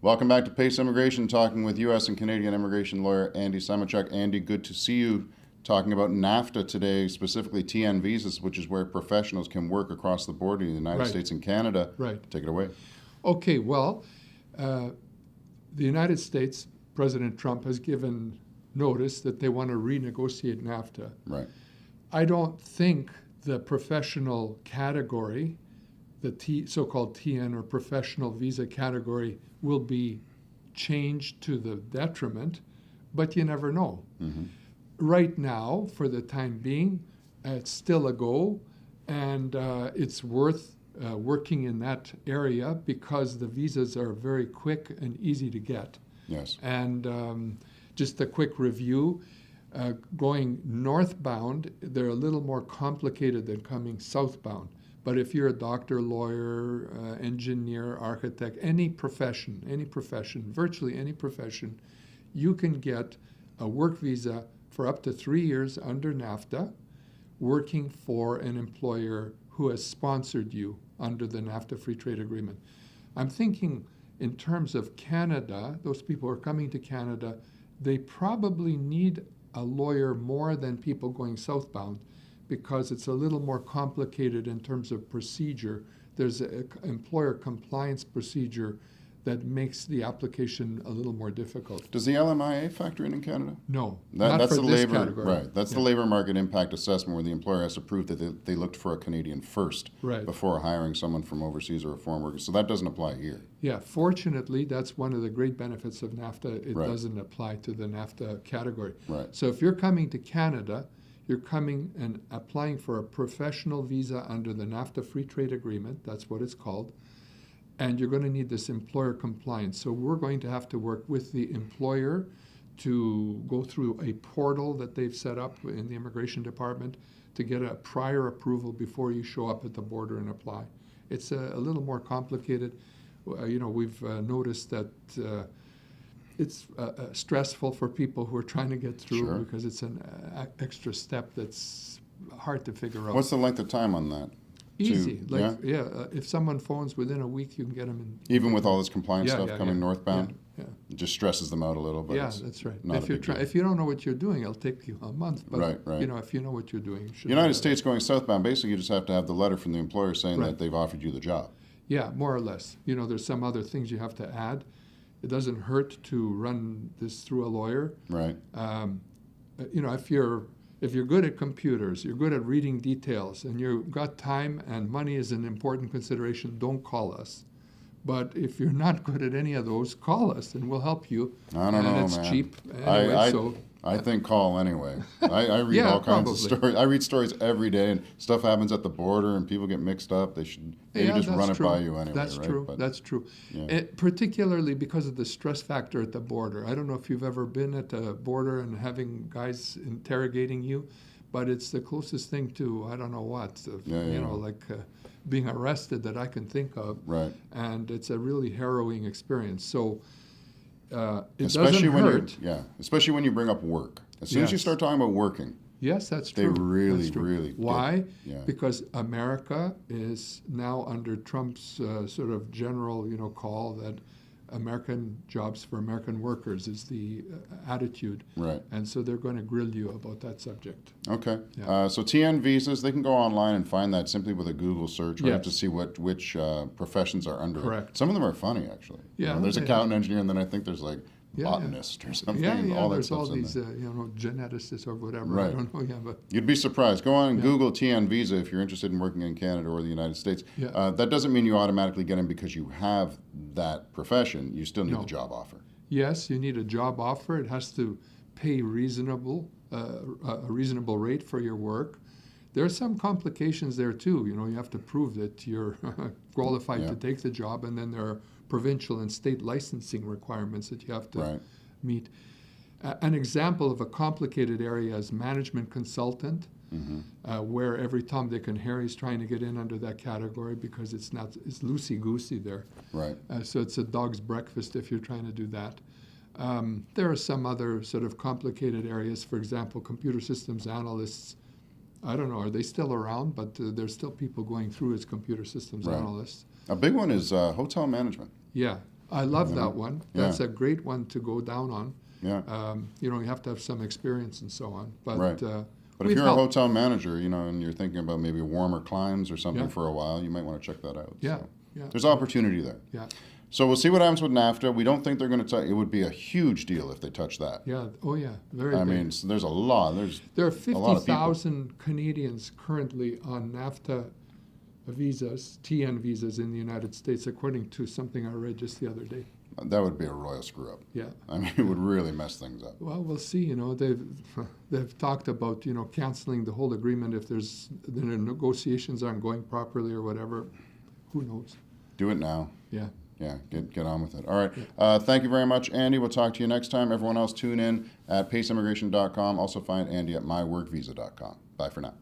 Welcome back to Pace Immigration, talking with U.S. and Canadian immigration lawyer Andy Simachuk. Andy, good to see you talking about NAFTA today, specifically TN visas, which is where professionals can work across the border in the United States and Canada. Right. Take it away. Okay, well, the United States, President Trump has given notice that they want to renegotiate NAFTA. Right. I don't think the professional category, the so-called TN or professional visa category, will be changed to the detriment, but you never know. Mm-hmm. Right now, for the time being, it's still a go, and it's worth working in that area because the visas are very quick and easy to get. Yes. And just a quick review, going northbound, they're a little more complicated than coming southbound. But if you're a doctor, lawyer, engineer, architect, any profession, virtually any profession, you can get a work visa for up to 3 years under NAFTA, working for an employer who has sponsored you under the NAFTA Free Trade Agreement. I'm thinking in terms of Canada, those people who are coming to Canada, they probably need a lawyer more than people going southbound, because it's a little more complicated in terms of procedure. There's an employer compliance procedure that makes the application a little more difficult. Does the LMIA factor in Canada? No, That's not for the this labor, category. right? That's the labor market impact assessment, where the employer has to prove that they looked for a Canadian first before hiring someone from overseas or a foreign worker. So that doesn't apply here. Yeah, fortunately, that's one of the great benefits of NAFTA. It doesn't apply to the NAFTA category. Right. So if you're coming to Canada, you're coming and applying for a professional visa under the NAFTA Free Trade Agreement, that's what it's called, and you're going to need this employer compliance. So we're going to have to work with the employer to go through a portal that they've set up in the immigration department to get a prior approval before you show up at the border and apply. It's a little more complicated. We've noticed that it's stressful for people who are trying to get through because it's an extra step that's hard to figure out. What's the length of time on that? Easy. If someone phones within a week, you can get them in. Even with all this compliance stuff coming northbound? Yeah. It just stresses them out a little, but that's right. Not If you don't know what you're doing, it'll take you a month. But right. If you know what you're doing, you should. United States going southbound, basically you just have to have the letter from the employer saying that they've offered you the job. Yeah, more or less. There's some other things you have to add. It doesn't hurt to run this through a lawyer. Right. If you're good at computers, you're good at reading details, and you've got time and money is an important consideration, don't call us. But if you're not good at any of those, call us and we'll help you. I don't know, it's man. Cheap. Anyway, I think call anyway. I read all kinds of stories. I read stories every day, and stuff happens at the border, and people get mixed up. They should maybe just run it by you anyway. That's right? true. But, that's true. Yeah. Particularly because of the stress factor at the border. I don't know if you've ever been at a border and having guys interrogating you, but it's the closest thing to I don't know what. Being arrested that I can think of. Right. And it's a really harrowing experience. So. Especially doesn't when hurt. Especially when you bring up work. As soon as you start talking about working, yes, that's true. They really Why? Yeah. Because America is now under Trump's sort of general, call that American jobs for American workers is the attitude. Right. And so they're going to grill you about that subject. Okay. Yeah. So TN visas, they can go online and find that simply with a Google search, right, to see which professions are under. Correct. Some of them are funny, actually. Yeah. There's accountant, engineer, and then I think there's botanist or something. There's all these, geneticists or whatever. Right. I don't know. Yeah, but you'd be surprised. Go on and Google TN visa if you're interested in working in Canada or the United States. Yeah. That doesn't mean you automatically get in because you have that profession. You still need the job offer. Yes, you need a job offer. It has to pay a reasonable rate for your work. There are some complications there too. You have to prove that you're qualified to take the job, and then there are provincial and state licensing requirements that you have to meet. An example of a complicated area is management consultant, where every Tom, Dick, and Harry is trying to get in under that category because it's loosey-goosey there. Right. So it's a dog's breakfast if you're trying to do that. There are some other sort of complicated areas. For example, computer systems analysts. I don't know, are they still around? But there's still people going through as computer systems analysts. A big one is hotel management. Yeah. I love You that know? one. Yeah. That's a great one to go down on. Yeah. You know, you have to have some experience and so on. But Right. But if we've you're a helped. hotel manager, you know, and you're thinking about maybe warmer climes or something Yeah. for a while, you might want to check that out. Yeah, So yeah. there's opportunity there. Yeah, So we'll see what happens with NAFTA. We don't think they're going to touch. It would be a huge deal if they touch that. yeah. Oh, yeah. Very I big. mean, so there's a lot. There are a lot of people. 50,000 Canadians currently on NAFTA visas, TN visas in the United States, according to something I read just the other day. That would be a royal screw up. Yeah. I mean, it would really mess things up. Well, we'll see. You know, they've talked about, you know, canceling the whole agreement if the negotiations aren't going properly or whatever. Who knows? Do it now. Yeah. Yeah, get on with it. All right. Thank you very much, Andy. We'll talk to you next time. Everyone else, tune in at paceimmigration.com. Also find Andy at myworkvisa.com. Bye for now.